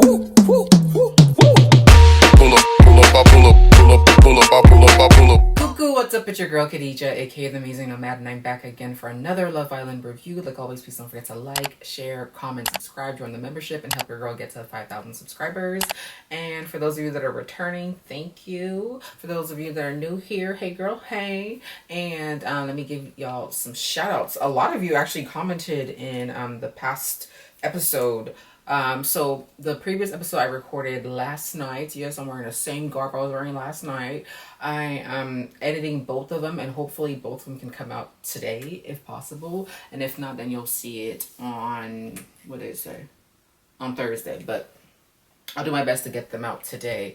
Coucou, what's up? It's your girl Kadija, aka the Musing Nomad, and I'm back again for another Love Island review. Like always, please don't forget to like, share, comment, subscribe, join the membership, and help your girl get to 5,000 subscribers. And for those of you that are returning, thank you. For those of you that are new here, hey girl, hey. And let me give y'all some shout outs. A lot of you actually commented in the past episode. So the previous episode I recorded last night. Yes, I'm wearing the same garb I was wearing last night. I am editing both of them, and hopefully both of them can come out today if possible. And if not, then you'll see it on, what did it say? On Thursday. But I'll do my best to get them out today.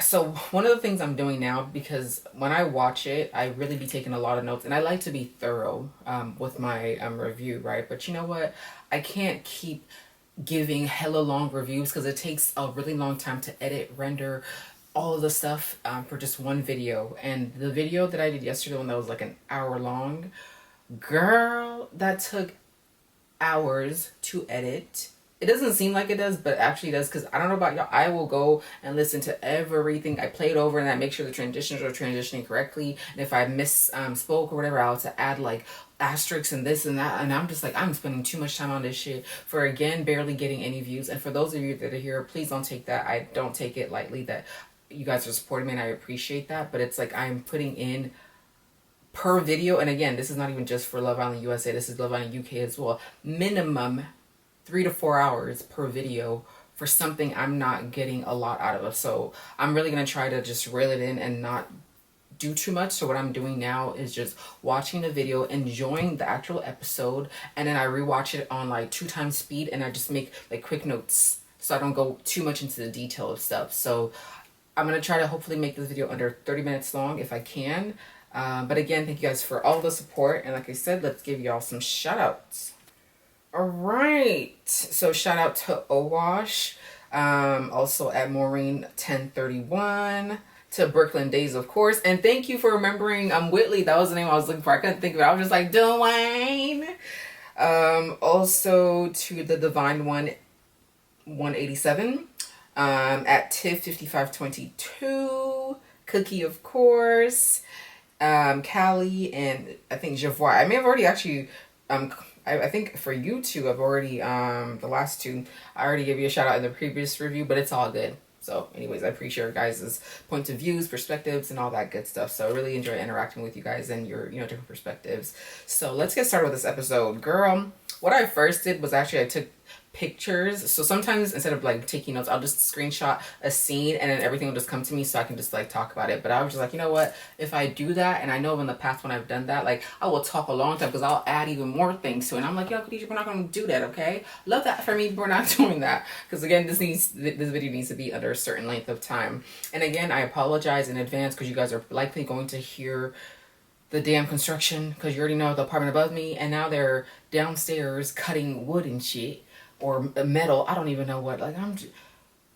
So one of the things I'm doing now, because when I watch it, I really be taking a lot of notes, and I like to be thorough with my review, right? But you know what? I can't keep giving hella long reviews because it takes a really long time to edit, render, all of the stuff for just one video. And the video that I did yesterday, one that was like an hour long, girl, that took hours to edit. It doesn't seem like it does, but it actually does, because I don't know about y'all, I will go and listen to everything. I played over and I make sure the transitions are transitioning correctly. And if I spoke or whatever, I'll have to add like asterisks and this and that. And I'm just like, I'm spending too much time on this shit for, again, barely getting any views. And for those of you that are here, please don't take that. I don't take it lightly that you guys are supporting me, and I appreciate that. But it's like I'm putting in per video. And again, this is not even just for Love Island USA. This is Love Island UK as well. Minimum 3 to 4 hours per video for something I'm not getting a lot out of. So I'm really going to try to just reel it in and not do too much. So what I'm doing now is just watching the video, enjoying the actual episode, and then I rewatch it on like 2 times speed, and I just make like quick notes so I don't go too much into the detail of stuff. So I'm going to try to hopefully make this video under 30 minutes long if I can. But again, thank you guys for all the support. And like I said, let's give y'all some shout outs. All right, so shout out to Owash, also at Maureen 1031, to Brooklyn Days, of course, and thank you for remembering Whitley. That was the name I was looking for. I couldn't think of it. I was just like, Dwayne. Also to the Divine One 187, at Tiff 5522, Cookie, of course, Callie, and I think Javois. I may have already actually I think for you two, I've already, the last two, I already gave you a shout out in the previous review, but it's all good. So anyways, I appreciate your guys' points of views, perspectives, and all that good stuff. So I really enjoy interacting with you guys and your, different perspectives. So let's get started with this episode. Girl, what I first did was actually I took pictures. So sometimes instead of like taking notes, I'll just screenshot a scene and then everything will just come to me so I can just like talk about it. But I was just like, you know what, if I do that, and I know in the past when I've done that, like I will talk a long time because I'll add even more things to it. And I'm like, Kadija, we're not going to do that, okay? Love that for me, but we're not doing that, because again, this video needs to be under a certain length of time. And again, I apologize in advance because you guys are likely going to hear the damn construction, because you already know the apartment above me, and now they're downstairs cutting wood and shit, or metal. I don't even know what. Like,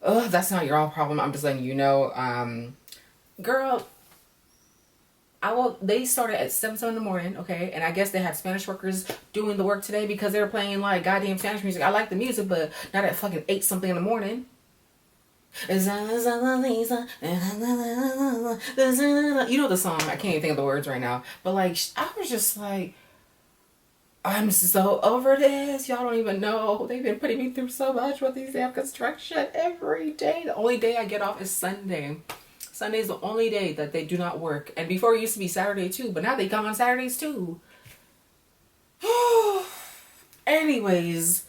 that's not your all problem. I'm just letting you know. Girl, they started at 7 in the morning, okay? And I guess they had Spanish workers doing the work today because they were playing like goddamn Spanish music. I like the music, but not at fucking 8 something in the morning. You know the song. I can't even think of the words right now. But like, I was just like, I'm so over this. Y'all don't even know. They've been putting me through so much with these damn construction every day. The only day I get off is Sunday. Sunday's the only day that they do not work. And before it used to be Saturday too, but now they come on Saturdays too. Anyways,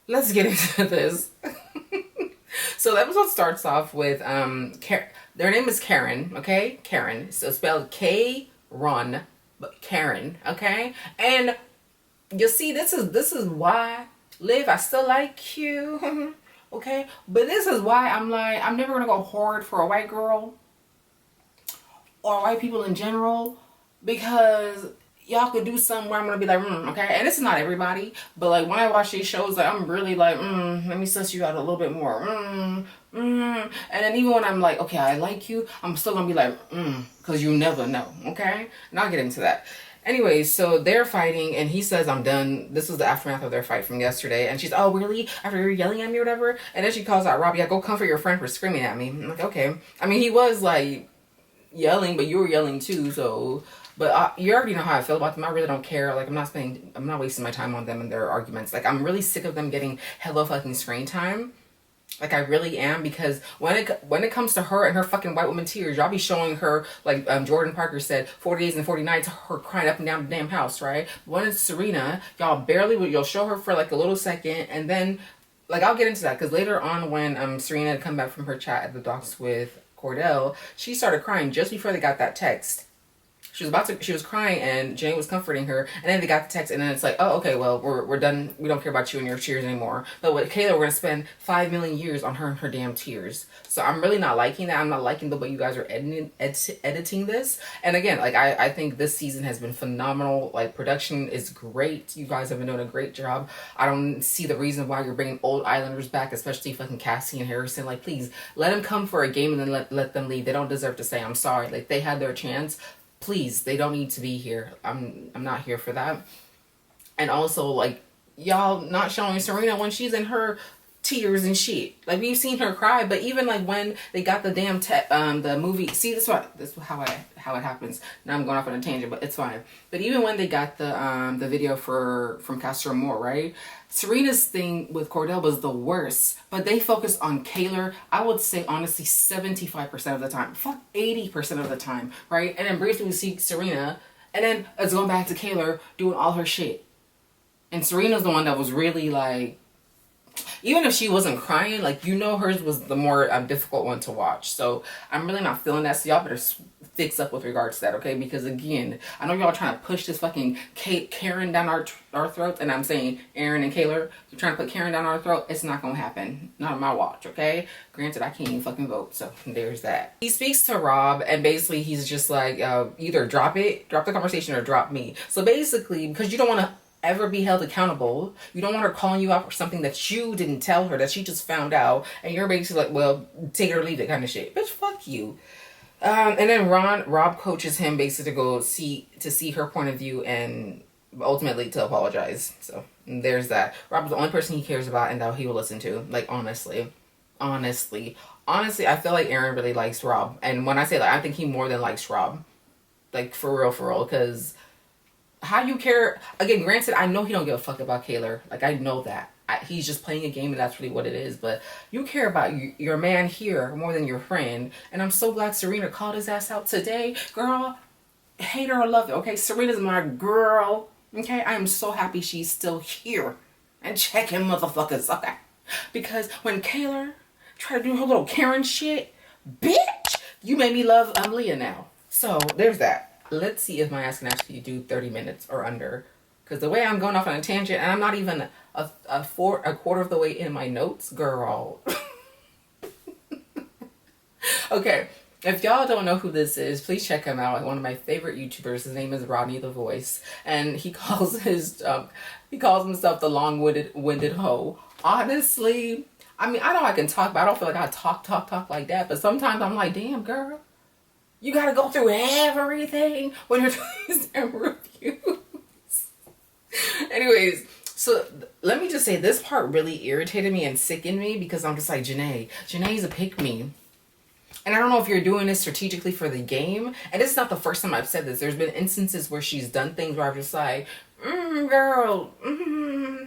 let's get into this. So the episode starts off with their name is Karen, okay? Karen. So spelled K-Ron, but Karen, okay? And you see, this is why, Liv, I still like you, okay? But this is why I'm like, I'm never gonna go hard for a white girl or white people in general, because y'all could do something where I'm gonna be like, okay? And this is not everybody, but like when I watch these shows, like I'm really like, let me suss you out a little bit more, And then even when I'm like, okay, I like you, I'm still gonna be like, because you never know, okay? And I'll get into that. Anyways, so they're fighting, and he says, "I'm done." This was the aftermath of their fight from yesterday, and she's, "Oh, really? After you're yelling at me or whatever?" And then she calls out Rob, "Yeah, go comfort your friend for screaming at me." I'm like, okay. I mean, he was like yelling, but you were yelling too, so. But you already know how I feel about them. I really don't care. Like, I'm not wasting my time on them and their arguments. Like, I'm really sick of them getting hella fucking screen time. Like, I really am, because when it comes to her and her fucking white woman tears, y'all be showing her, like Jordan Parker said, 40 days and 40 nights, her crying up and down the damn house, right? When it's Serena, you'll show her for like a little second, and then, like, I'll get into that, because later on when Serena had come back from her chat at the docks with Kordell, she started crying just before they got that text. She was crying, and Jane was comforting her, and then they got the text, and then it's like, oh, okay, well, we're done. We don't care about you and your tears anymore. But with Kaylor, we're going to spend 5 million years on her and her damn tears. So I'm really not liking that. I'm not liking the way you guys are editing this. And again, like, I think this season has been phenomenal. Like, production is great. You guys have been doing a great job. I don't see the reason why you're bringing old Islanders back, especially fucking Cassie and Harrison. Like, please, let them come for a game and then let them leave. They don't deserve to say, I'm sorry. Like, they had their chance. Please, they don't need to be here. I'm not here for that. And also, like, y'all not showing Serena when she's in her tears and shit. Like, we've seen her cry, but even like when they got the damn the movie. See, this is how it happens. Now I'm going off on a tangent, but it's fine. But even when they got the video from Casa Amor, right? Serena's thing with Kordell was the worst, but they focused on Kaylor, I would say, honestly, 75% of the time. Fuck, 80% of the time, right? And then briefly we see Serena, and then it's going back to Kaylor doing all her shit. And Serena's the one that was really, like, even if she wasn't crying, like, you know, hers was the more difficult one to watch. So I'm really not feeling that. So y'all better fix up with regards to that, okay? Because again, I know y'all trying to push this fucking Karen down our throats, and I'm saying Aaron and Kaylor, you're trying to put Karen down our throat. It's not gonna happen. Not on my watch, okay? Granted, I can't even fucking vote, so there's that. He speaks to Rob, and basically he's just like, either drop the conversation, or drop me. So basically, because you don't want to ever be held accountable, you don't want her calling you out for something that you didn't tell her, that she just found out, and you're basically like, well, take it or leave it kind of shit. Bitch, fuck you. And then Rob coaches him basically to go see her point of view, and ultimately to apologize. So there's that. Rob's the only person he cares about and that he will listen to. Like, honestly, I feel like Aaron really likes Rob. And when I say that, I think he more than likes Rob. Like, for real, because how you care? Again, granted, I know he don't give a fuck about Kaylor. Like, I know that. He's just playing a game, and that's really what it is. But you care about your man here more than your friend. And I'm so glad Serena called his ass out today. Girl, hate her or love her, okay? Serena's my girl, okay? I am so happy she's still here and checking motherfuckers, okay? Because when Kaylor tried to do her little Karen shit, bitch, you made me love Leah now. So there's that. Let's see if my ass can actually do 30 minutes or under. Because the way I'm going off on a tangent, and I'm not even a quarter of the way in my notes, girl. Okay, if y'all don't know who this is, please check him out. One of my favorite YouTubers. His name is Rodney the Voice, and he calls himself the long-winded hoe. Honestly, I mean, I know I can talk, but I don't feel like I talk like that. But sometimes I'm like, damn, girl, you gotta go through everything when you're doing these reviews. Anyways, so let me just say, this part really irritated me and sickened me, because I'm just like, Janae's a pick-me. And I don't know if you're doing this strategically for the game. And it's not the first time I've said this. There's been instances where she's done things where I'm just like, girl,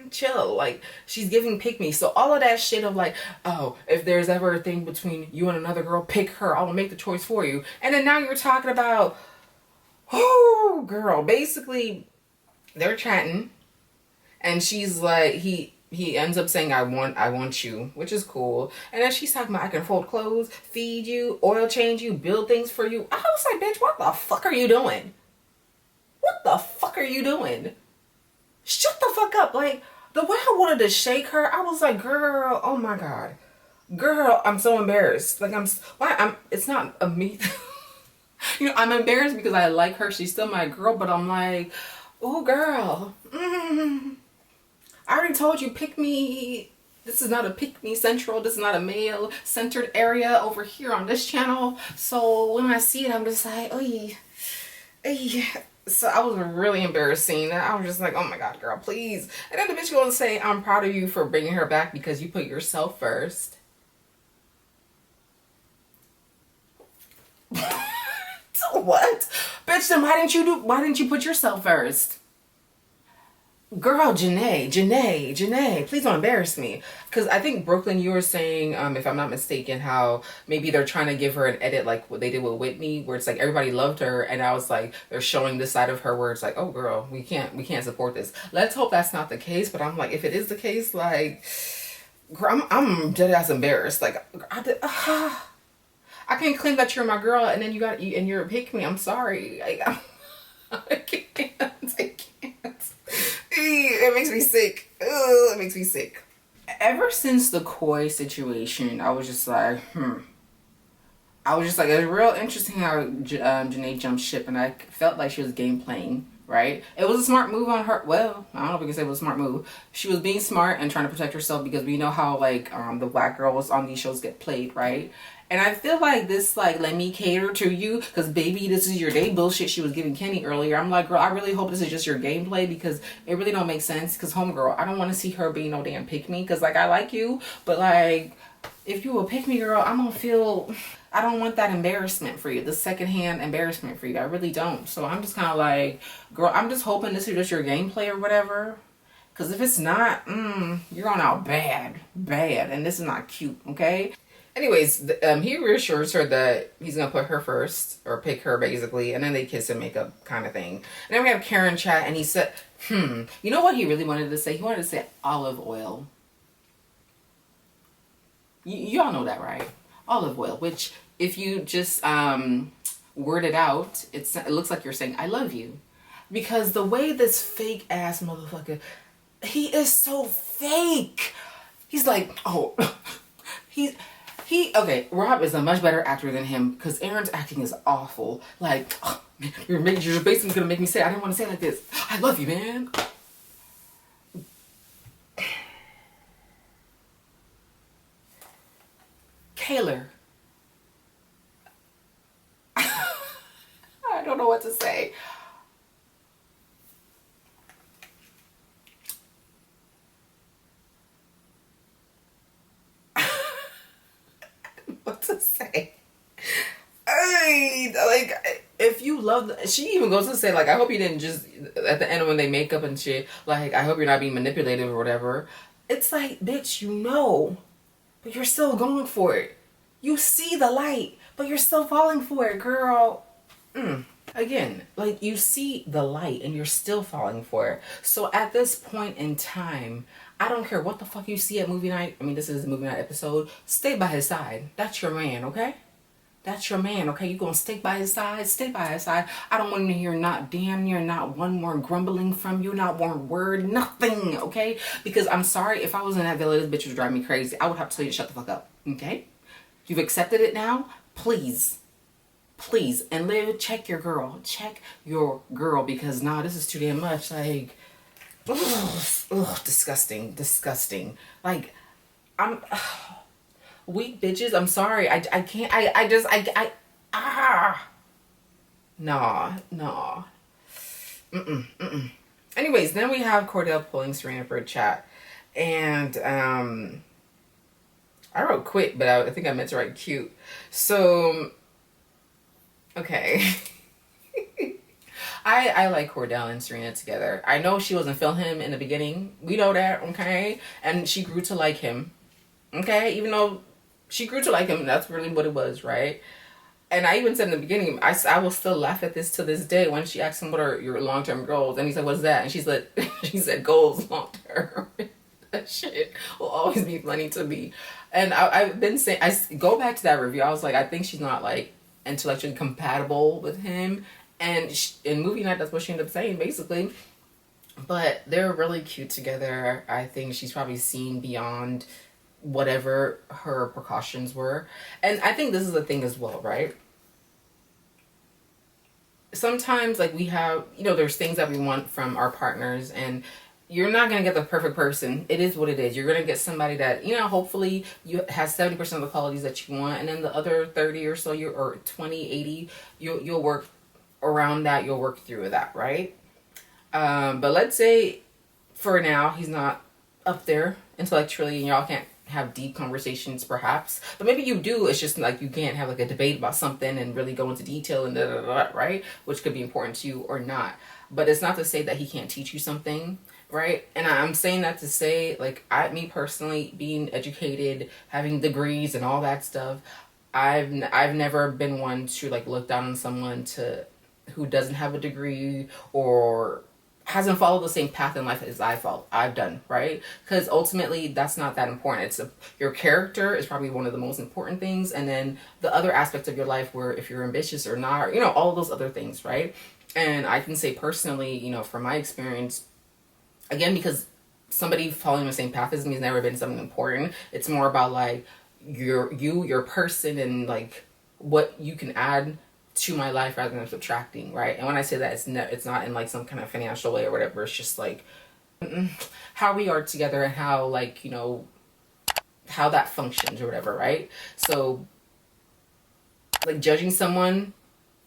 chill. Like, she's giving pick me. So all of that shit of like, oh, if there's ever a thing between you and another girl, pick her. I will make the choice for you. And then now you're talking about, oh, girl. Basically, they're chatting. And she's like, he ends up saying, I want you, which is cool. And then she's talking about, I can fold clothes, feed you, oil change you, build things for you. I was like, bitch, what the fuck are you doing? What the fuck are you doing? Shut the fuck up. Like, the way I wanted to shake her, I was like, girl, oh my God. Girl, I'm so embarrassed. Like, it's not a me. You know, I'm embarrassed because I like her. She's still my girl, but I'm like, oh, girl. I already told you, pick me. This is not a pick me central. This is not a male centered area over here on this channel. So when I see it, I'm just like, oh yeah. So I was really embarrassing. I was just like, oh my God, girl, please. And then the bitch going to say, I'm proud of you for bringing her back because you put yourself first. So what? Bitch, then why didn't you put yourself first? Girl, Janae, please don't embarrass me. Because I think, Brooklyn, you were saying, if I'm not mistaken, how maybe they're trying to give her an edit like what they did with Whitney, where it's like everybody loved her, and I was like, they're showing this side of her where it's like, oh girl, we can't support this. Let's hope that's not the case, but I'm like, if it is the case, like, girl, I'm dead ass embarrassed. Like, I can't claim that you're my girl, and then and you're a pick me. I'm sorry. I can't. I can't. It makes me sick. Ugh, it makes me sick. Ever since the coye situation, I was just like, I was just like, it's real interesting how Janae jumped ship, and I felt like she was game playing, right? It was a smart move on her. Well, I don't know if we can say it was a smart move. She was being smart and trying to protect herself because we know how, like, the black girls on these shows get played, right? And I feel like this, like, let me cater to you because, baby, this is your day bullshit she was giving Kenny earlier. I'm like, girl, I really hope this is just your gameplay because it really don't make sense. Because, homegirl, I don't want to see her being no damn pick-me because, like, I like you. But, like, if you a pick-me, girl, I'm going to feel... I don't want that embarrassment for you. The secondhand embarrassment for you. I really don't. So I'm just kind of like, girl, I'm just hoping this is just your gameplay or whatever. Because if it's not, you're going out bad. And this is not cute, okay? Anyways, he reassures her that he's going to put her first, or pick her basically, and then they kiss and make up kind of thing. And then we have Karen chat, and he said, you know what he really wanted to say? He wanted to say olive oil. Y'all know that, right? Olive oil, which if you just word it out, it looks like you're saying, I love you. Because the way this fake ass motherfucker, he is so fake. He's like, oh, okay, Rob is a much better actor than him because Aaron's acting is awful. Like, oh, you're basically gonna make me say, I didn't want to say it like this. I love you, man. Kaylor. I don't know what to say. What to say? Like, if you love she even goes to say, like, I hope you didn't just at the end when they make up and shit, like, I hope you're not being manipulated or whatever. It's like, bitch, you know, but you're still going for it. You see the light, but you're still falling for it, girl. Again, like, you see the light and you're still falling for it. So at this point in time, I don't care what the fuck you see at movie night. I mean, this is a movie night episode. Stay by his side. That's your man, okay? That's your man, okay? You gonna stick by his side? Stay by his side. I don't want to hear not damn near not one more grumbling from you, not one word, nothing, okay? Because I'm sorry, if I was in that villa, this bitch would drive me crazy. I would have to tell you to shut the fuck up, okay? You've accepted it now? Please. Please. And Leah, check your girl. Check your girl because, nah, this is too damn much. Like, ugh, disgusting. Like, weak bitches, I'm sorry. I can't, Nah. Anyways, then we have Cordell pulling Serena for a chat. And, I wrote quit, but I think I meant to write cute. So, okay. I like Cordell and Serena together. I know she wasn't feeling him in the beginning. We know that, okay? And she grew to like him, okay? Even though she grew to like him, that's really what it was, right? And I even said in the beginning, I will still laugh at this to this day when she asked him, what are your long-term goals? And he said, what's that? And she said, goals long-term. That shit will always be funny to me. And I've been saying, I go back to that review. I was like, I think she's not, like, intellectually compatible with him. And in movie night, that's what she ended up saying, basically. But they're really cute together. I think she's probably seen beyond whatever her precautions were. And I think this is the thing as well, right? Sometimes, like, we have, you know, there's things that we want from our partners, and you're not going to get the perfect person. It is what it is. You're going to get somebody that, you know, hopefully you has 70% of the qualities that you want, and then the other 30 or so, or 20, 80, you'll work around that, you'll work through that, right? But let's say for now he's not up there intellectually and y'all can't have deep conversations perhaps, but maybe you do. It's just like you can't have like a debate about something and really go into detail and right, which could be important to you or not. But it's not to say that he can't teach you something, right? And I'm saying that to say, like, me personally, being educated, having degrees and all that stuff, I've never been one to like look down on someone to who doesn't have a degree or hasn't followed the same path in life as I've done, right? Because ultimately that's not that important. Your character is probably one of the most important things, and then the other aspects of your life, where if you're ambitious or not, all those other things, right? And I can say personally, from my experience, again, because somebody following the same path as me has never been something important. It's more about like your person, and like what you can add to my life rather than subtracting, right? And when I say that, it's not in like some kind of financial way or whatever. It's just like how we are together and how like how that functions or whatever, right? So like judging someone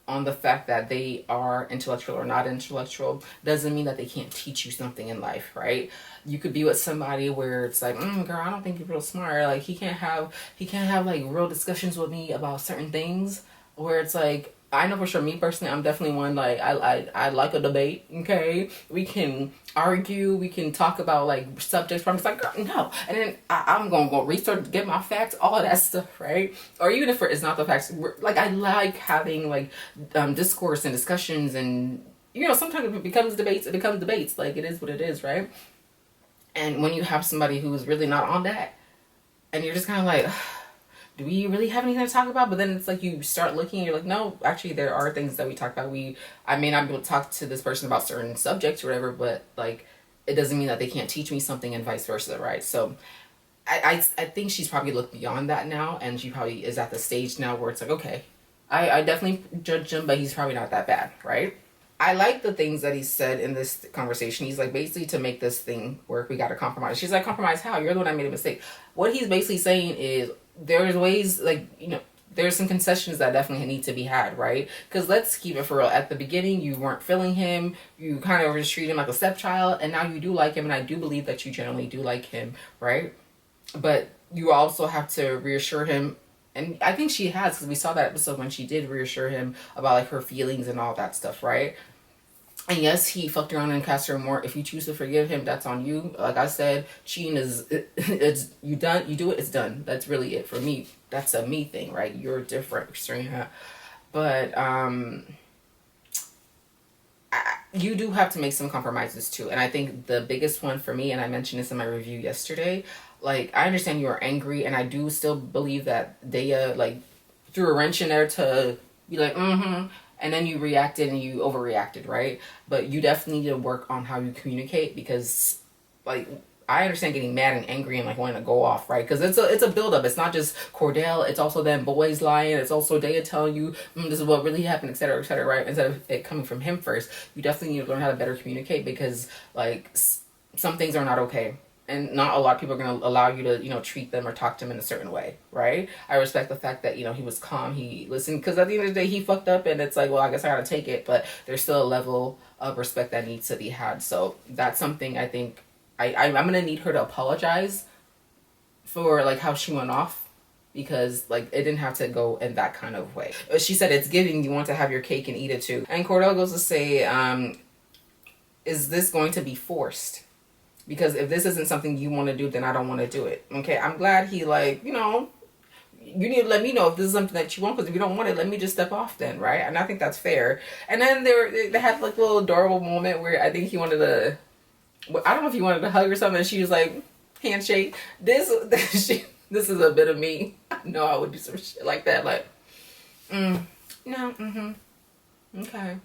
on the fact that they are intellectual or not intellectual doesn't mean that they can't teach you something in life, right? You could be with somebody where it's like, girl, I don't think you're real smart. Like he can't have like real discussions with me about certain things, where it's like, I know for sure, me personally, I'm definitely one, like, I like a debate, okay? We can argue, we can talk about, like, subjects, but I'm just like, girl, no. And then I'm going to go research, get my facts, all of that stuff, right? Or even if it's not the facts, like, I like having, like, discourse and discussions, and, sometimes if it becomes debates, like, it is what it is, right? And when you have somebody who's really not on that, and you're just kind of like, do we really have anything to talk about? But then it's like you start looking and you're like, no, actually there are things that we talk about. I may not be able to talk to this person about certain subjects or whatever, but like it doesn't mean that they can't teach me something and vice versa, right? So I think she's probably looked beyond that now, and she probably is at the stage now where it's like, okay, I definitely judge him, but he's probably not that bad, right? I like the things that he said in this conversation. He's like, basically, to make this thing work, we got to compromise. She's like, compromise how? You're the one that made a mistake. What he's basically saying is, there's ways, like, there's some concessions that definitely need to be had, right? Because let's keep it for real. At the beginning, you weren't feeling him. You kind of just treated him like a stepchild, and now you do like him, and I do believe that you generally do like him, right? But you also have to reassure him, and I think she has, because we saw that episode when she did reassure him about, like, her feelings and all that stuff, right? And yes, he fucked around and cast her more. If you choose to forgive him, that's on you. Like I said, cheating it's you done. You do it, it's done. That's really it for me. That's a me thing, right? You're different, Serena. But you do have to make some compromises too. And I think the biggest one for me, and I mentioned this in my review yesterday, like, I understand you are angry, and I do still believe that Daia, like, threw a wrench in there to be like, and then you reacted and you overreacted, right? But you definitely need to work on how you communicate, because, like, I understand getting mad and angry and, like, wanting to go off, right? Because it's a buildup. It's not just Kordell. It's also them boys lying. It's also Daia telling you, this is what really happened, etc., right? Instead of it coming from him first, you definitely need to learn how to better communicate, because, like, some things are not okay. And not a lot of people are going to allow you to, treat them or talk to them in a certain way, right? I respect the fact that, he was calm. He listened, because at the end of the day, he fucked up, and it's like, well, I guess I got to take it. But there's still a level of respect that needs to be had. So that's something I think I'm going to need her to apologize for, like, how she went off, because, like, it didn't have to go in that kind of way. She said, it's giving, you want to have your cake and eat it too. And Kordell goes to say, is this going to be forced? Because if this isn't something you want to do, then I don't want to do it. Okay, I'm glad he, like, you need to let me know if this is something that you want, because if you don't want it, let me just step off then, right? And I think that's fair. And then they had, like, a little adorable moment where I think he wanted to, I don't know if he wanted to hug or something, and she was like, handshake. This is a bit of me. I know I would do some shit like that, like, no, okay,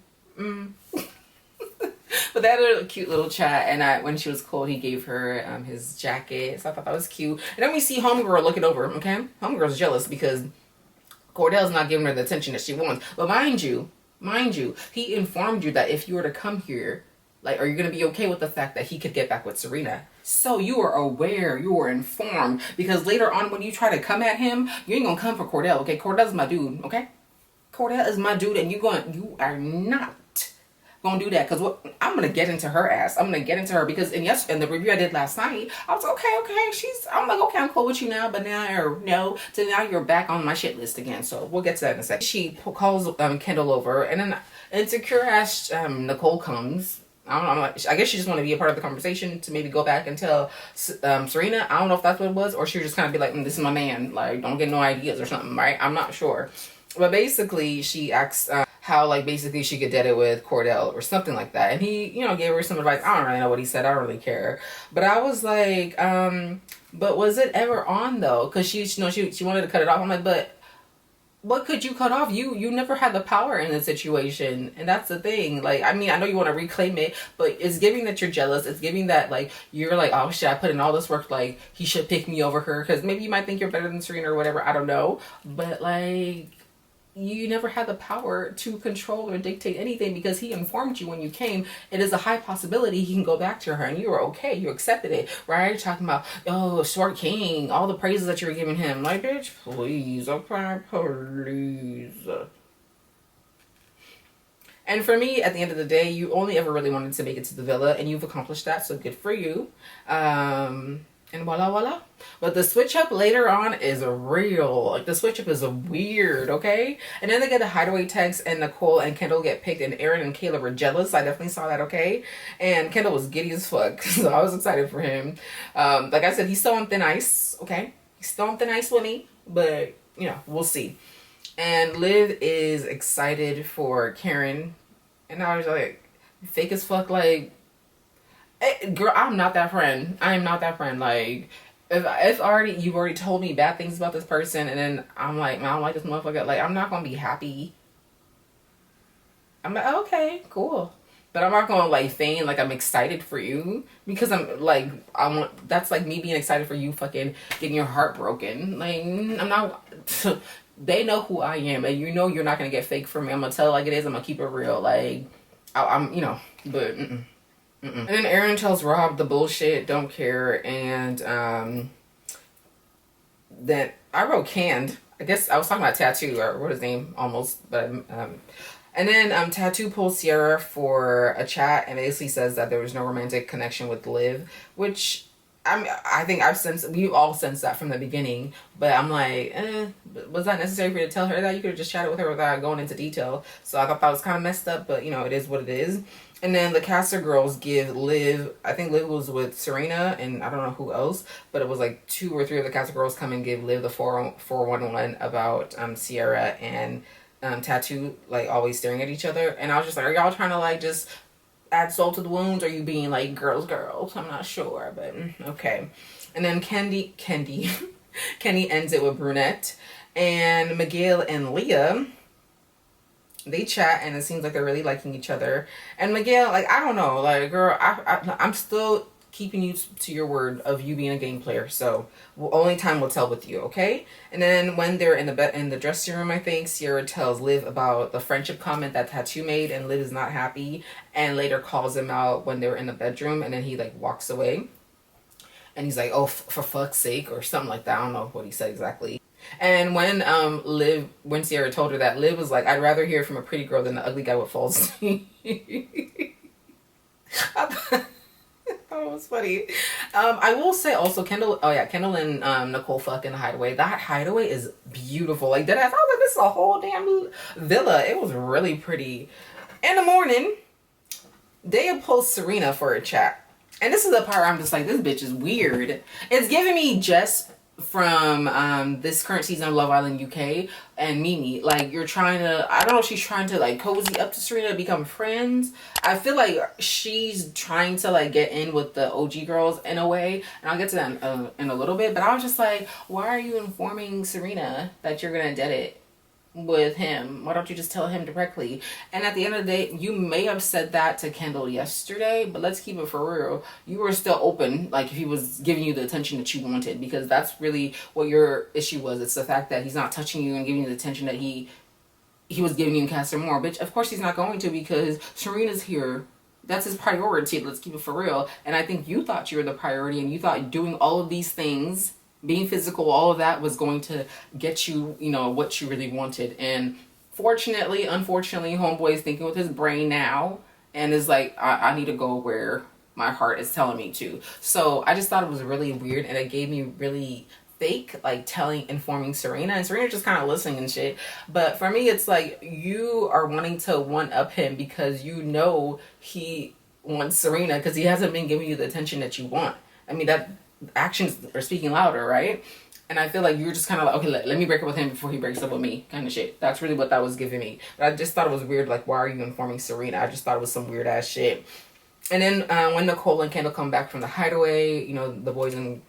But they had a cute little chat, and when she was cold, he gave her his jacket, so I thought that was cute. And then we see Homegirl looking over, okay? Homegirl's jealous because Kordell's not giving her the attention that she wants. But mind you, he informed you that if you were to come here, like, are you going to be okay with the fact that he could get back with Serena? So you are aware, you are informed, because later on when you try to come at him, you ain't going to come for Kordell, okay? Kordell's my dude, okay? Kordell is my dude, and you are not gonna do that, because what I'm gonna get into her ass. I'm gonna get into her because in the review I did last night, I was okay. I'm like, okay, I'm cool with you now, but now no, so now you're back on my shit list again. So we'll get to that in a second. She calls Kendall over, and then insecure ass Nicole comes. I don't know. I guess she just want to be a part of the conversation to maybe go back and tell Serena. I don't know if that's what it was, or she would just kind of be like, this is my man. Like, don't get no ideas or something, right? I'm not sure. But basically, she asks how, like, basically she could date it with Kordell or something like that. And he, gave her some advice. I don't really know what he said. I don't really care. But I was like, but was it ever on, though? Because she wanted to cut it off. I'm like, but what could you cut off? You never had the power in the situation. And that's the thing. Like, I mean, I know you want to reclaim it, but it's giving that you're jealous. It's giving that, like, you're like, oh, shit, I put in all this work. Like, he should pick me over her. Because maybe you might think you're better than Serena or whatever. I don't know. But, like, you never had the power to control or dictate anything, because he informed you when you came. It is a high possibility he can go back to her, and you were okay. You accepted it, right? Talking about, oh, short king, all the praises that you were giving him. Like, bitch, please, okay, please. And for me, at the end of the day, you only ever really wanted to make it to the villa, and you've accomplished that, so good for you. And voila. But the switch up later on is real. Like, the switch up is weird, okay? And then they get a Hideaway text, and Nicole and Kendall get picked, and Aaron and Kaylor were jealous. I definitely saw that, okay? And Kendall was giddy as fuck, so I was excited for him. Like I said, he's still on thin ice, okay? He's still on thin ice with me, but, we'll see. And Liv is excited for Karen, and I was like, fake as fuck, like, girl, I'm not that friend. I am not that friend. Like, if you've already told me bad things about this person, and then I'm like, I don't like this motherfucker. Like, I'm not gonna be happy. I'm like, okay, cool, but I'm not gonna like feign like I'm excited for you, because I'm like, that's like me being excited for you fucking getting your heart broken. Like, I'm not. They know who I am, and you're not gonna get fake from me. I'm gonna tell it like it is. I'm gonna keep it real. Like, I'm but. And then Aaron tells Rob the bullshit, don't care, and then I wrote canned. I guess I was talking about Tattoo, or what his name almost, but and then Tattoo pulls Sierra for a chat and basically says that there was no romantic connection with Liv, which I think we've all sensed that from the beginning, but I'm like, was that necessary for you to tell her that? You could have just chatted with her without going into detail. So I thought that was kind of messed up, but it is what it is. And then the Casa girls give Liv, I think Liv was with Serena, and I don't know who else, but it was like 2 or 3 of the Casa girls come and give Liv the 411 about Sierra and Tattoo, like, always staring at each other. And I was just like, are y'all trying to like just add salt to the wounds, or are you being like girls? I'm not sure, but okay. And then Kenny ends it with Brunette, and Miguel and Leah, they chat, and it seems like they're really liking each other. And Miguel, like, I don't know, like, girl, I'm still keeping you to your word of you being a game player, so only time will tell with you, okay? And then when they're in the dressing room, I think Sierra tells Liv about the friendship comment that Tattoo made, and Liv is not happy, and later calls him out when they were in the bedroom, and then he like walks away, and he's like, oh, for fuck's sake, or something like that. I don't know what he said exactly. And when Sierra told her that, Liv was like, I'd rather hear from a pretty girl than the ugly guy with false teeth. That was funny. I will say also, Kendall and Nicole fuck in the Hideaway. That Hideaway is beautiful. Like, deadass, I was like, this is a whole damn villa. It was really pretty. In the morning, Daia pulls Serena for a chat. And this is the part where I'm just like, this bitch is weird. It's giving me Jess from this current season of Love Island UK and Mimi. Like, you're trying to, I don't know if she's trying to like cozy up to Serena to become friends. I feel like she's trying to like get in with the OG girls in a way, and I'll get to that in a little bit. But I was just like, why are you informing Serena that you're gonna date it with him? Why don't you just tell him directly? And at the end of the day, you may have said that to Kendall yesterday, but let's keep it for real. You were still open, like, if he was giving you the attention that you wanted, because that's really what your issue was. It's the fact that he's not touching you and giving you the attention that he was giving you in Casa More. Bitch, of course he's not going to, because Serena's here. That's his priority. Let's keep it for real. And I think you thought you were the priority, and you thought doing all of these things, being physical, all of that was going to get you, what you really wanted. And Fortunately, unfortunately, homeboy is thinking with his brain now and is like, I need to go where my heart is telling me to. So I just thought it was really weird, and it gave me really fake, like informing Serena, and Serena just kind of listening and shit. But for me, it's like you are wanting to one up him because you know he wants Serena because he hasn't been giving you the attention that you want. I mean, that actions are speaking louder, right? And I feel like you're just kind of like, okay, let me break up with him before he breaks up with me, kind of shit. That's really what that was giving me. But I just thought it was weird. Like, why are you informing Serena? I just thought it was some weird ass shit. And then when Nicole and Kendall come back from the hideaway, you know, the boys and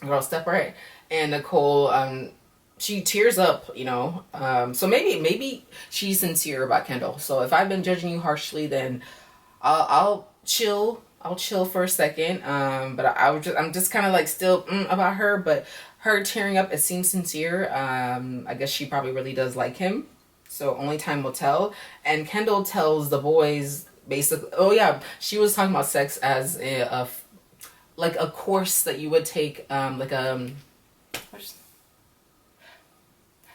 girls step right, and Nicole, she tears up, you know. So maybe she's sincere about Kendall. So if I've been judging you harshly, then I'll chill. I'll chill for a second. But I'm just kind of like still about her, but her tearing up, it seems sincere. I guess she probably really does like him. So only time will tell. And Kendall tells the boys basically, oh yeah, she was talking about sex as like a course that you would take,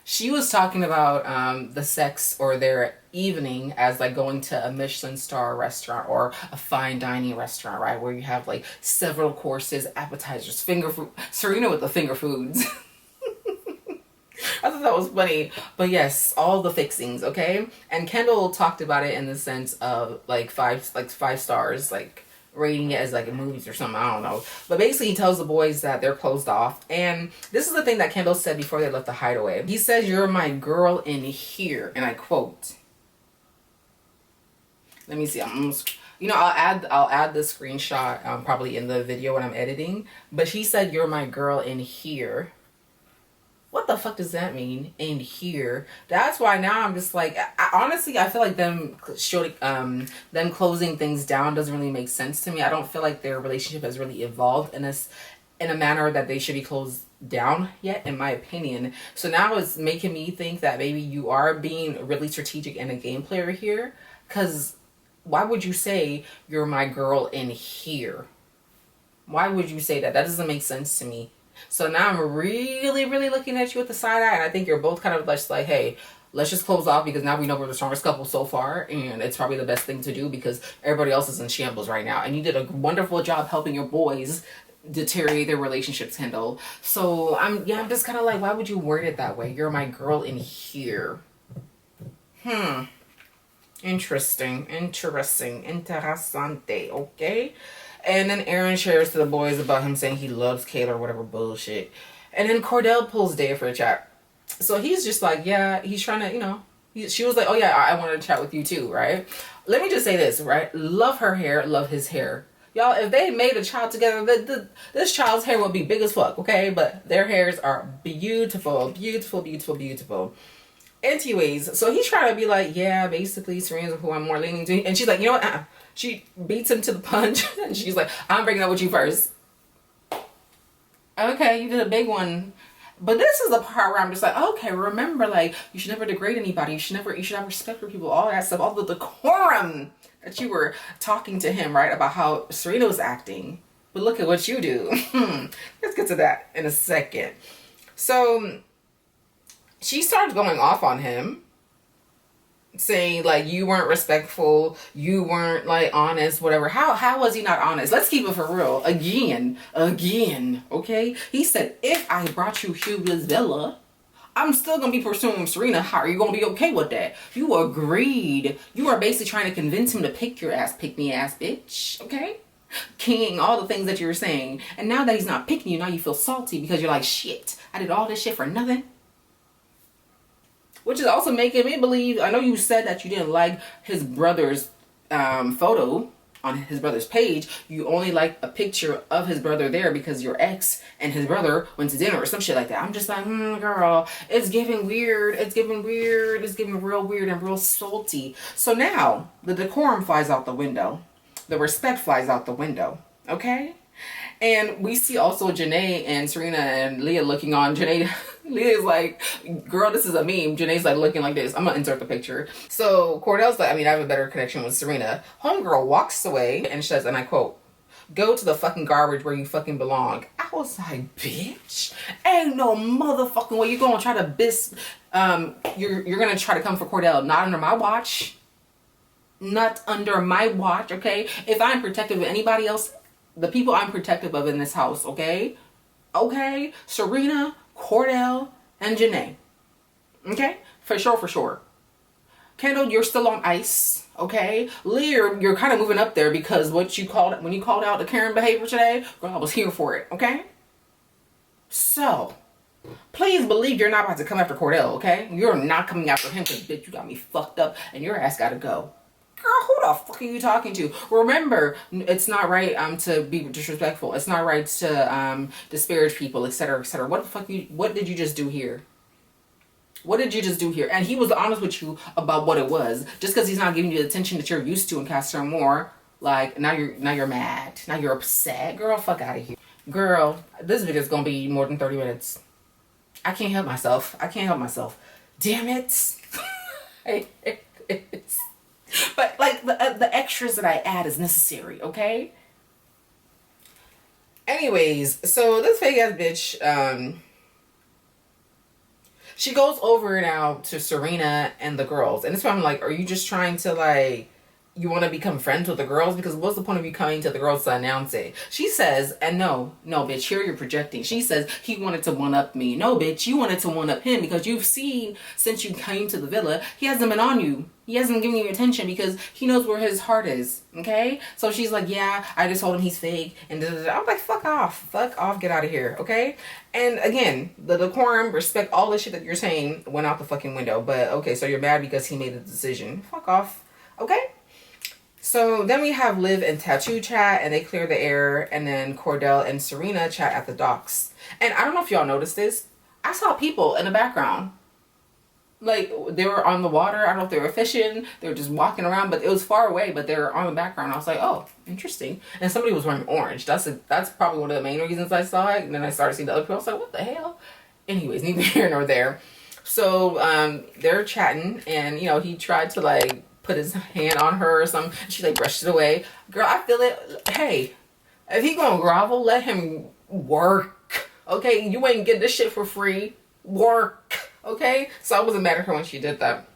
she was talking about the sex or their evening as like going to a Michelin star restaurant or a fine dining restaurant, right? Where you have like several courses, appetizers, finger food. Serena with the finger foods. I thought that was funny. But yes, all the fixings, okay? And Kendall talked about it in the sense of like five stars, like rating it as like movies or something, I don't know. But basically he tells the boys that they're closed off. And this is the thing that Kendall said before they left the hideaway. He says, "You're my girl in here." And I quote. Let me see. You know, I'll add the screenshot probably in the video when I'm editing. But he said, "You're my girl in here." What the fuck does that mean? In here? That's why now I'm just like, honestly, I feel like them closing things down doesn't really make sense to me. I don't feel like their relationship has really evolved in a manner that they should be closed down yet, in my opinion. So now it's making me think that maybe you are being really strategic and a game player here. Because why would you say you're my girl in here? Why would you say that? That doesn't make sense to me. So now I'm really, really looking at you with the side eye, and I think you're both kind of just like, hey, let's just close off because now we know we're the strongest couple so far, and it's probably the best thing to do because everybody else is in shambles right now. And you did a wonderful job helping your boys deteriorate their relationships, Kendall. So I'm just kind of like, why would you word it that way? You're my girl in here. Interesting, interessante, okay? And then Aaron shares to the boys about him saying he loves Kaylor, whatever bullshit. And then Kordell pulls Daia for a chat. So he's just like, yeah, he's trying to, you know. She was like, oh yeah, I wanted to chat with you too, right? Let me just say this, right? Love her hair, love his hair. Y'all, if they made a child together, this child's hair would be big as fuck, okay? But their hairs are beautiful, beautiful, beautiful, beautiful. Anyways, so he's trying to be like, yeah, basically Serena's who I'm more leaning to. And she's like, you know what? She beats him to the punch. And she's like, I'm breaking up with you first. Okay, you did a big one. But this is the part where I'm just like, okay, remember, like, you should never degrade anybody. You should have respect for people, all that stuff, all the decorum that you were talking to him, right, about how Serena was acting. But look at what you do. Let's get to that in a second. So she starts going off on him, saying like, you weren't respectful, you weren't like honest, whatever. How was he not honest? Let's keep it for real. Again, okay? He said, if I brought you Hugo's villa, I'm still gonna be pursuing Serena. How are you gonna be okay with that? You agreed. You are basically trying to convince him to pick your ass, pick me ass bitch, okay? King, all the things that you were saying. And now that he's not picking you, now you feel salty because you're like, shit, I did all this shit for nothing. Which is also making me believe, I know you said that you didn't like his brother's photo on his brother's page. You only liked a picture of his brother there because your ex and his brother went to dinner or some shit like that. I'm just like, girl, it's giving weird. It's giving weird. It's giving real weird and real salty. So now the decorum flies out the window. The respect flies out the window. Okay? And we see also Janae and Serena and Leah looking on. Leah's like, girl, this is a meme. Janae's like looking like this. I'm gonna insert the picture. So Cordell's like, I have a better connection with Serena. Homegirl walks away and says, and I quote, Go to the fucking garbage where you fucking belong. I was like, bitch, ain't no motherfucking way you're gonna try to you're gonna try to come for Kordell. Not under my watch. Not under my watch, okay? If I'm protective of anybody else, the people I'm protective of in this house, okay? Okay? Serena, Kordell, and Janae. Okay? For sure, for sure. Kendall, you're still on ice, okay? Leah, you're kind of moving up there because when you called out the Karen behavior today, girl, I was here for it, okay? So, please believe you're not about to come after Kordell, okay? You're not coming after him because, bitch, you got me fucked up and your ass gotta go. Girl, who the fuck are you talking to? Remember, it's not right to be disrespectful. It's not right to disparage people, etc., etc. What did you just do here? What did you just do here? And he was honest with you about what it was. Just because he's not giving you the attention that you're used to in Casa and Amor, like now you're mad. Now you're upset. Girl, fuck out of here. Girl, this video is gonna be more than 30 minutes. I can't help myself. I can't help myself. Damn it. But like the extras that I add is necessary, okay? Anyways, so this fake ass bitch, she goes over now to Serena and the girls. And that's why I'm like, are you just trying to like, you want to become friends with the girls? Because what's the point of you coming to the girls to announce it? She says, and no, bitch, here you're projecting. She says, he wanted to one-up me. No, bitch, you wanted to one-up him because you've seen since you came to the villa, he hasn't been on you. He hasn't given you attention because he knows where his heart is, okay? So she's like, yeah, I just told him he's fake. And da, da, da. I'm like, fuck off, get out of here, okay? And again, the decorum, respect, all the shit that you're saying went out the fucking window. But okay, so you're mad because he made a decision. Fuck off, okay? So then we have Liv and Tattoo chat and they clear the air, and then Cordell and Serena chat at the docks. And I don't know if y'all noticed this. I saw people in the background. Like they were on the water. I don't know if they were fishing. They were just walking around, but it was far away, but they were on the background. I was like, oh, interesting. And somebody was wearing orange. That's probably one of the main reasons I saw it. And then I started seeing the other people. I was like, what the hell? Anyways, neither here nor there. So they're chatting, and you know, he tried to like put his hand on her or something. She like brushed it away. Girl, I feel it. Hey, if he gonna grovel, let him work. Okay, you ain't getting this shit for free. Work. Okay, so I wasn't mad at her when she did that.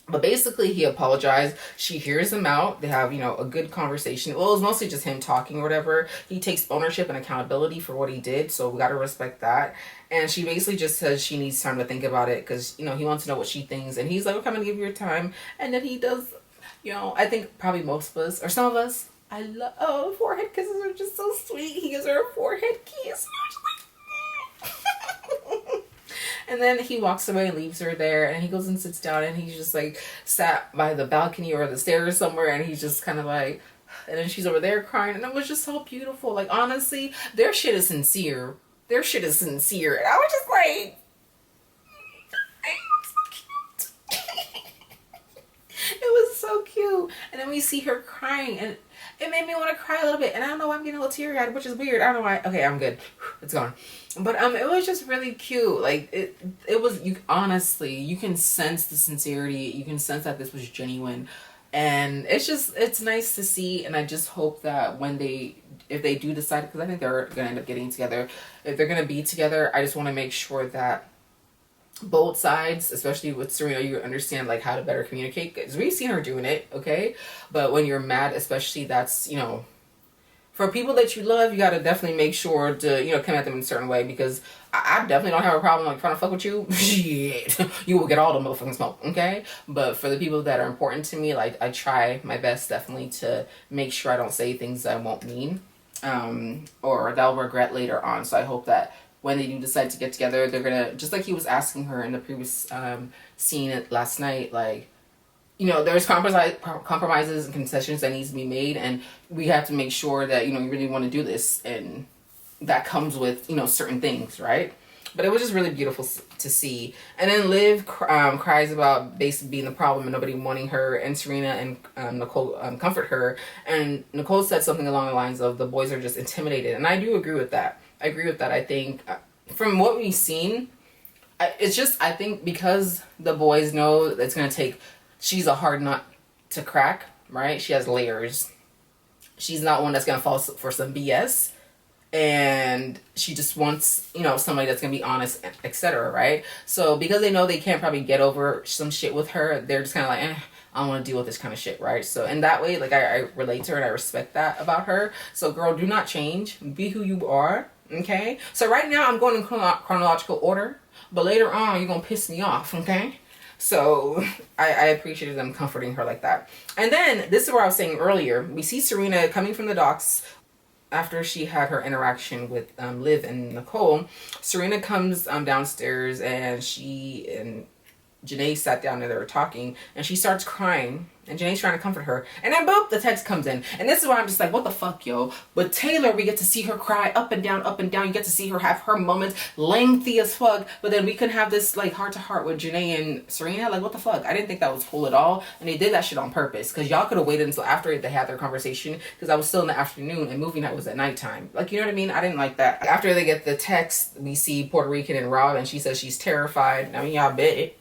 But basically, he apologized. She hears him out. They have, you know, a good conversation. Well, it was mostly just him talking or whatever. He takes ownership and accountability for what he did, so we got to respect that. And she basically just says she needs time to think about it because, you know, he wants to know what she thinks. And he's like, okay, I'm going to give you your time. And then he does, you know, I think probably most of us, or some of us, I love, oh, forehead kisses are just so sweet. He gives her a forehead kiss. And then he walks away and leaves her there, and he goes and sits down, and he's just like sat by the balcony or the stairs somewhere, and he's just kind of like, and then she's over there crying, and it was just so beautiful. Like, honestly, their shit is sincere. Their shit is sincere. And I was just like, it was so cute. And then we see her crying, and it made me want to cry a little bit. And I don't know why I'm getting a little teary-eyed, which is weird. I don't know why. Okay, I'm good. It's gone. But it was just really cute. Like it was, you honestly, you can sense the sincerity. You can sense that this was genuine. And it's nice to see. And I just hope that when if they do decide, because I think they're going to end up getting together. If they're going to be together, I just want to make sure that both sides, especially with Serena, you understand like how to better communicate, because we've seen her doing it, okay? But when you're mad, especially, that's, you know, for people that you love, you got to definitely make sure to, you know, come at them in a certain way, because I definitely don't have a problem like trying to fuck with you. Shit, you will get all the motherfucking smoke, okay? But for the people that are important to me, like, I try my best definitely to make sure I don't say things that I won't mean, or that I'll regret later on. So I hope that when they do decide to get together, they're gonna, just like he was asking her in the previous scene last night, like, you know, there's compromises and concessions that needs to be made, and we have to make sure that, you know, you really want to do this, and that comes with, you know, certain things, right? But it was just really beautiful to see. And then Liv cries about basically being the problem and nobody wanting her, and Serena and Nicole comfort her, and Nicole said something along the lines of the boys are just intimidated, and I do agree with that. I think from what we've seen, it's just, I think because the boys know it's going to take, she's a hard nut to crack, right? She has layers. She's not one that's gonna fall for some BS, and she just wants, you know, somebody that's gonna be honest, etc. Right? So because they know they can't probably get over some shit with her, they're just kind of like, I don't want to deal with this kind of shit, right? So in that way, like, I relate to her and I respect that about her. So girl, do not change. Be who you are, okay? So right now I'm going in chronological order, but later on you're gonna piss me off, okay? So I appreciated them comforting her like that. And then this is where I was saying earlier, we see Serena coming from the docks after she had her interaction with Liv and Nicole. Serena comes downstairs, and she and Janae sat down and they were talking, and she starts crying, and Janae's trying to comfort her, and then boop, the text comes in, and this is why I'm just like, what the fuck, yo? But Taylor, we get to see her cry up and down, up and down. You get to see her have her moments, lengthy as fuck, but then we can have this like heart to heart with Janae and Serena. Like, what the fuck? I didn't think that was cool at all, and they did that shit on purpose, because y'all could have waited until after they had their conversation, because I was still in the afternoon and movie night was at nighttime. Like, you know what I mean? I didn't like that. After they get the text, we see Puerto Rican and Rob, and she says she's terrified. I mean, y'all bet it.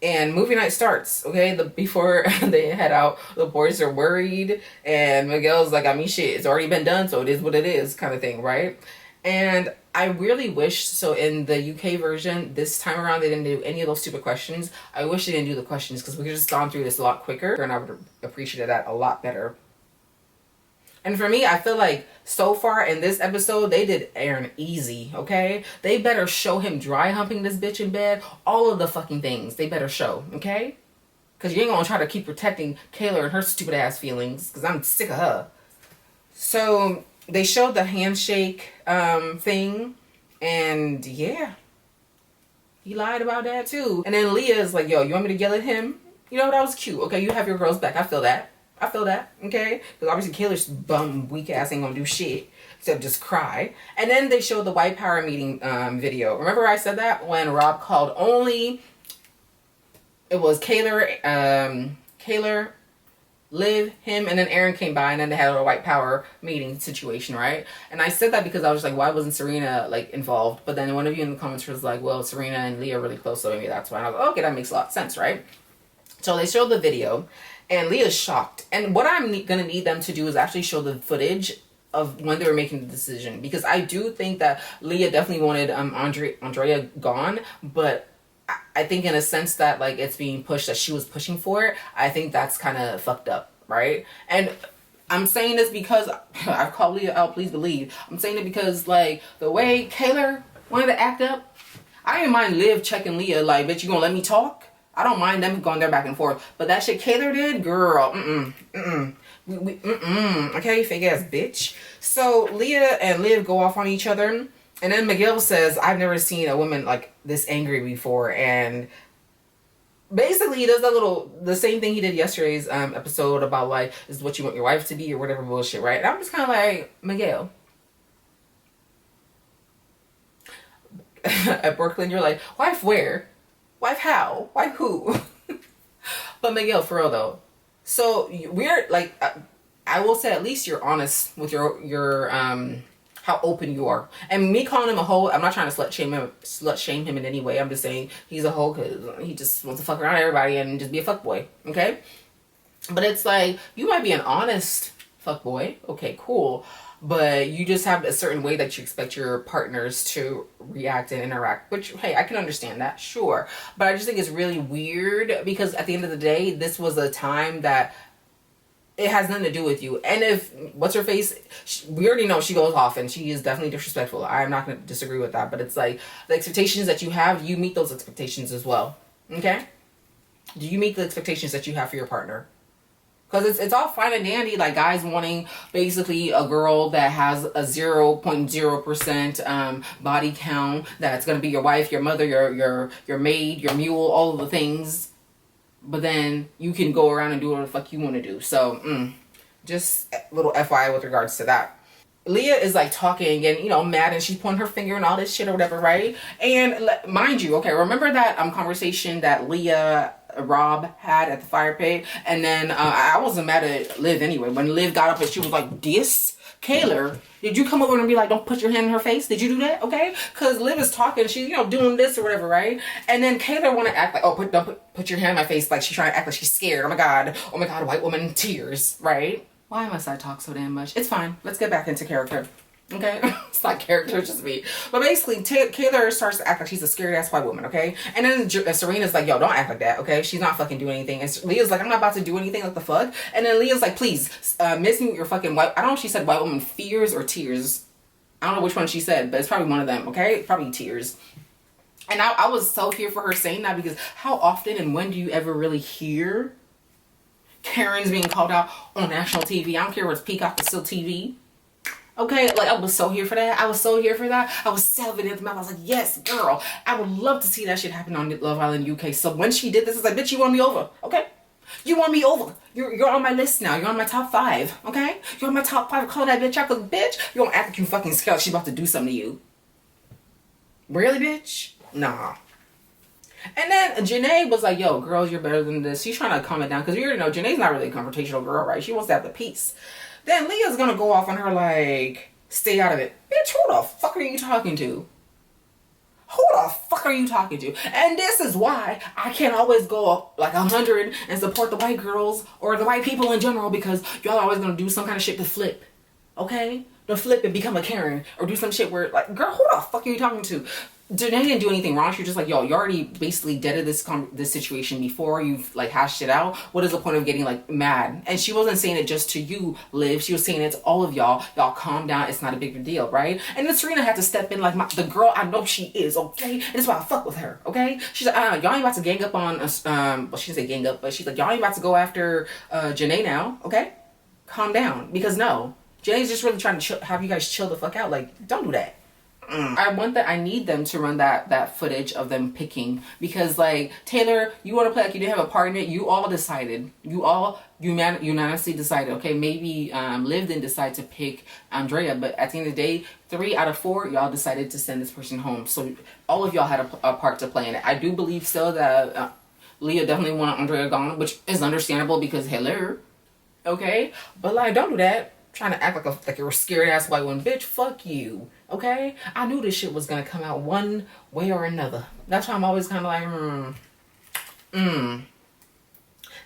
And movie night starts, okay? Before they head out, the boys are worried, and Miguel's like, I mean, shit, it's already been done, so it is what it is, kind of thing, right? And I really wish, so in the UK version, this time around, they didn't do any of those stupid questions. I wish they didn't do the questions, because we could have just gone through this a lot quicker, and I would have appreciated that a lot better. And for me, I feel like so far in this episode, they did Aaron easy, okay? They better show him dry humping this bitch in bed. All of the fucking things they better show, okay? Because you ain't gonna try to keep protecting Kaylor and her stupid ass feelings, because I'm sick of her. So they showed the handshake thing, and yeah, he lied about that too. And then Leah's like, yo, you want me to yell at him? You know, that was cute. Okay, you have your girls back. I feel that. I feel that, okay? Because obviously Kaylor's bum, weak ass ain't gonna do shit except just cry. And then they showed the white power meeting video. Remember I said that when Rob called only, it was Kaylor, Liv, him, and then Aaron came by, and then they had a white power meeting situation, right? And I said that because I was like, why wasn't Serena like involved? But then one of you in the comments was like, well, Serena and Leah are really close, so maybe that's why. And I was like, okay, that makes a lot of sense, right? So they showed the video, and Leah's shocked. And what I'm gonna need them to do is actually show the footage of when they were making the decision, because I do think that Leah definitely wanted Andrea gone, but I think in a sense that like it's being pushed, that she was pushing for it. I think that's kind of fucked up, right? And I'm saying this because I've called Leah out, please believe. I'm saying it because like the way Kaylor wanted to act up, I didn't mind Liv checking Leah like, bitch, you gonna let me talk? I don't mind them going there back and forth. But that shit Kaylor did, girl, okay, fake ass bitch. So Leah and Liv go off on each other. And then Miguel says, I've never seen a woman like this angry before. And basically he does the same thing he did yesterday's episode about like, this is what you want your wife to be or whatever bullshit, right? And I'm just kind of like, Miguel. At Brooklyn, you're like, wife where? Wife how? Wife who? But Miguel, for real though. So we're like, I will say at least you're honest with your how open you are. And me calling him a hoe, I'm not trying to slut shame him in any way. I'm just saying he's a hoe because he just wants to fuck around everybody and just be a fuckboy. Okay? But it's like, you might be an honest fuckboy. Okay, cool. But you just have a certain way that you expect your partners to react and interact, which, hey, I can understand that, sure. But I just think it's really weird because at the end of the day, this was a time that it has nothing to do with you. And if, what's her face, we already know she goes off and she is definitely disrespectful. I'm not going to disagree with that. But it's like the expectations that you have, you meet those expectations as well. Okay? Do you meet the expectations that you have for your partner? Because it's all fine and dandy, like guys wanting basically a girl that has a 0.0% body count, that's going to be your wife, your mother, your maid, your mule, all of the things. But then you can go around and do whatever the fuck you want to do. So, just a little FYI with regards to that. Leah is like talking and, you know, mad, and she's pointing her finger and all this shit or whatever, right? And mind you, okay, remember that conversation that Rob had at the fire pit? And then I wasn't mad at Liv anyway. When Liv got up and she was like, this? Kaylor, did you come over and be like, don't put your hand in her face? Did you do that? Okay? Because Liv is talking, she's, you know, doing this or whatever, right? And then Kaylor want to act like, don't put your hand in my face, like she's trying to act like she's scared. Oh my god, white woman, tears, right? Why must I talk so damn much? It's fine. Let's get back into character. Okay? It's not character, it's just me. But basically, Kaylor starts to act like she's a scared ass white woman, okay? And then Serena's like, yo, don't act like that, okay? She's not fucking doing anything. And Leah's like, I'm not about to do anything, like the fuck? And then Leah's like, please, miss me with your fucking white, I don't know if she said white woman fears or tears. I don't know which one she said, but it's probably one of them, okay? Probably tears. And I was so here for her saying that, because how often and when do you ever really hear Karen's being called out on national TV? I don't care if it's Peacock, it's still TV. Okay, like I was so here for that. I was so here for that. I was salivating at the mouth. I was like, yes, girl. I would love to see that shit happen on Love Island UK. So when she did this, it's like, bitch, you won me over. Okay? You won me over. You're on my list now. You're on my top 5. Okay? You're on my top 5. Call that bitch out, because bitch, you don't act like you fucking scared. She's about to do something to you. Really, bitch? Nah. And then Janae was like, yo, girls, you're better than this. She's trying to calm it down, because you already know Janae's not really a confrontational girl, right? She wants to have the peace. Then Leah's gonna go off on her like, stay out of it. Bitch, who the fuck are you talking to? Who the fuck are you talking to? And this is why I can't always go up like 100 and support the white girls or the white people in general, because y'all always gonna do some kind of shit to flip. Okay? To flip and become a Karen, or do some shit where, like, girl, who the fuck are you talking to? Janae didn't do anything wrong. She's just like, yo, you already basically deaded this situation before you've like hashed it out. What is the point of getting like mad? And she wasn't saying it just to you, Liv. She was saying it to all of y'all. Y'all calm down. It's not a big deal, right? And then Serena had to step in like the girl I know she is, okay? And that's why I fuck with her, okay? She's like, y'all ain't about to gang up on us. Well, she didn't say gang up, but she's like, y'all ain't about to go after Janae now, okay? Calm down, because no, Janae's just really trying to have you guys chill the fuck out. Like, don't do that. I need them to run that footage of them picking, because like, Taylor, you want to play like you didn't have a part in it. You all decided. You all unanimously decided. Okay, maybe Liv didn't decide to pick Andrea, but at the end of the day, 3 out of 4 y'all decided to send this person home. So all of y'all had a part to play in it. I do believe still that Leah definitely wanted Andrea gone, which is understandable because hello, okay, but like, don't do that. Trying to act like you're a scared ass white woman. Bitch, fuck you. Okay? I knew this shit was gonna come out one way or another. That's why I'm always kind of like, And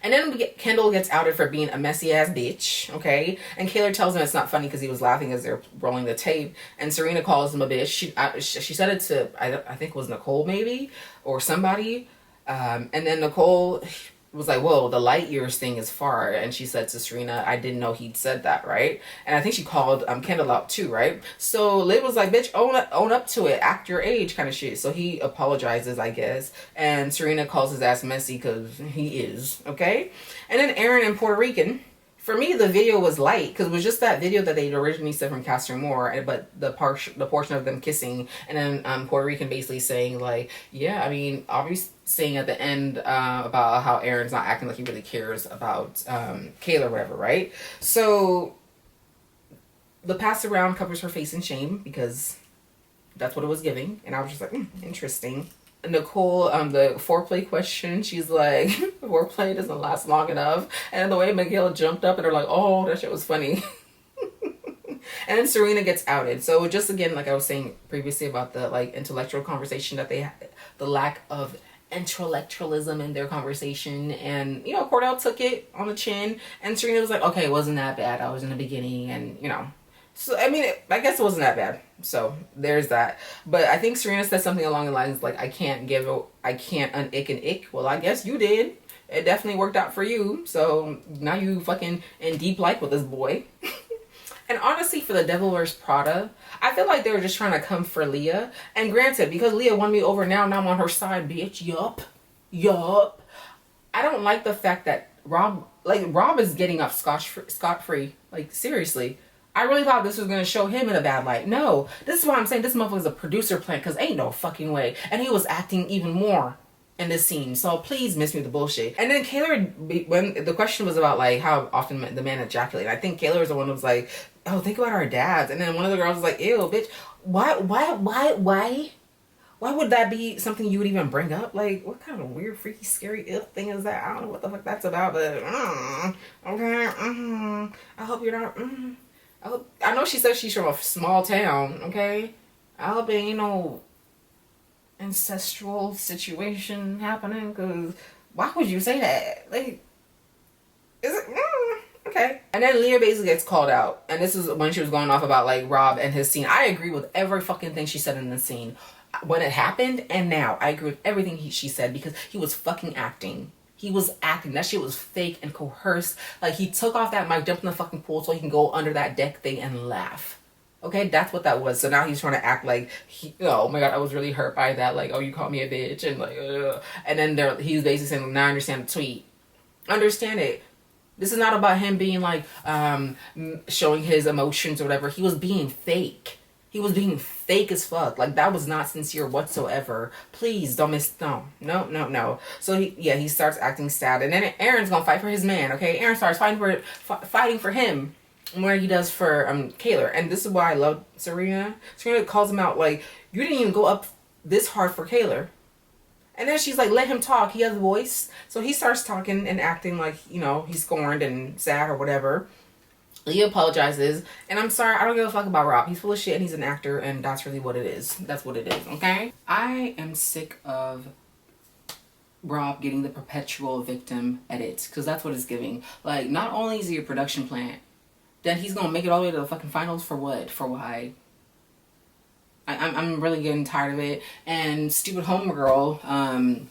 then Kendall gets outed for being a messy ass bitch. Okay? And Kaylor tells him it's not funny because he was laughing as they're rolling the tape. And Serena calls him a bitch. She said it to, I think it was Nicole maybe, or somebody. And then Nicole was like, whoa, the light years thing is far. And she said to Serena, I didn't know he'd said that, right? And I think she called Kendall out too, right? So Liv was like, bitch, own up to it, act your age kind of shit. So he apologizes, I guess, and Serena calls his ass messy because he is, okay? And then Aaron and Puerto Rican. For me, the video was light because it was just that video that they'd originally said from Castor Moore, but the portion of them kissing, and then Puerto Rican basically saying like, yeah, I mean, obviously saying at the end about how Aaron's not acting like he really cares about Kaylor or whatever, right? So the pass around covers her face in shame because that's what it was giving, and I was just like, interesting. Nicole, the foreplay question, she's like, foreplay doesn't last long enough. And the way Miguel jumped up and they're like, oh, that shit was funny. And then Serena gets outed. So just again, like I was saying previously about the like intellectual conversation that they had, the lack of intellectualism in their conversation. And, you know, Kordell took it on the chin and Serena was like, okay, it wasn't that bad. I was in the beginning and, you know. So, I mean, I guess it wasn't that bad. So, there's that. But I think Serena said something along the lines like, I can't un-ick an ick. Well, I guess you did. It definitely worked out for you. So, now you fucking in deep like with this boy. And honestly, for the Devil Wears Prada, I feel like they were just trying to come for Leah. And granted, because Leah won me over now I'm on her side, bitch. Yup. I don't like the fact that Rob is getting off scot-free. Like, seriously. I really thought this was going to show him in a bad light. No, this is why I'm saying this motherfucker's a producer plant, because ain't no fucking way. And he was acting even more in this scene. So please miss me with the bullshit. And then Kaylor, when the question was about like how often the man ejaculated, I think Kaylor was the one who was like, oh, think about our dads. And then one of the girls was like, ew, bitch, why would that be something you would even bring up? Like, what kind of weird, freaky, scary, thing is that? I don't know what the fuck that's about, but okay, I hope you're not. I know she says she's from a small town, okay? I hope there ain't no ancestral situation happening, because why would you say that? Like, is it? Okay. okay. And then Leah basically gets called out. And this is when she was going off about like Rob and his scene. I agree with every fucking thing she said in the scene. When it happened and now, I agree with everything she said because he was fucking acting. He was acting. That shit was fake and coerced. Like, he took off that mic, jumped in the fucking pool so he can go under that deck thing and laugh. Okay, that's what that was. So now he's trying to act like, oh my god, I was really hurt by that. Like, oh, you called me a bitch. And like, ugh. And then he's basically saying, now I understand the tweet. Understand it. This is not about him being like, showing his emotions or whatever. He was being fake. He was being fake as fuck. Like, that was not sincere whatsoever. Please don't no. So he starts acting sad, and then Aaron's gonna fight for his man. Okay, Aaron starts fighting for him more than he does for Kaylor. And this is why I love Serena. Serena calls him out like, you didn't even go up this hard for Kaylor. And then she's like, let him talk. He has a voice. So he starts talking and acting like, you know, he's scorned and sad or whatever. Leah apologizes, and I'm sorry, I don't give a fuck about Rob. He's full of shit and he's an actor, and that's really what it is. That's what it is, okay? I am sick of Rob getting the perpetual victim edit, because that's what it's giving. Like, not only is he a production plant, then he's gonna make it all the way to the fucking finals for what? For why? I'm really getting tired of it. And stupid homegirl,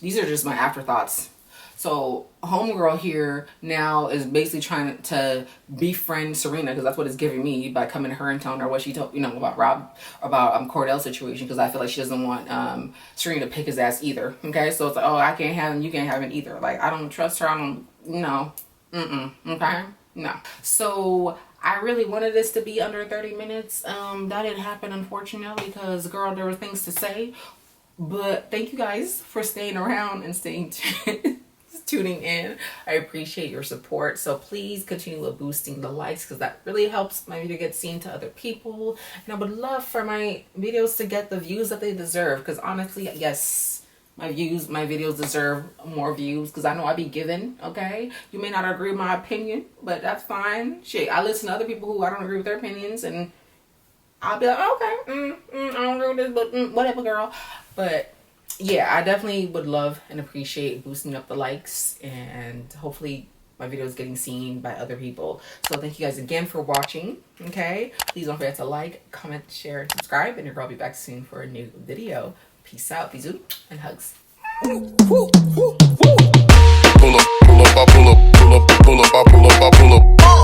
these are just my afterthoughts. So homegirl here now is basically trying to befriend Serena, because that's what it's giving me, by coming to her and telling her what she told, you know, about Rob, about Kordell's situation, because I feel like she doesn't want Serena to pick his ass either. Okay, so it's like, oh, I can't have him, you can't have him either. Like, I don't trust her. I don't, no, okay, no. So I really wanted this to be under 30 minutes. That didn't happen, unfortunately, because girl, there were things to say. But thank you guys for staying around and staying tuning in. I appreciate your support, so please continue with boosting the likes, because that really helps my video get seen to other people. And I would love for my videos to get the views that they deserve, because honestly, yes, my videos deserve more views, because I know I be giving. Okay, you may not agree with my opinion, but that's fine. Shit, I listen to other people who I don't agree with their opinions, and I'll be like, okay, I don't agree with this, but whatever, girl. But yeah, I definitely would love and appreciate boosting up the likes, and hopefully my video is getting seen by other people. So thank you guys again for watching. Okay, please don't forget to like, comment, share, and subscribe, and I'll be back soon for a new video. Peace out, bisous, and hugs.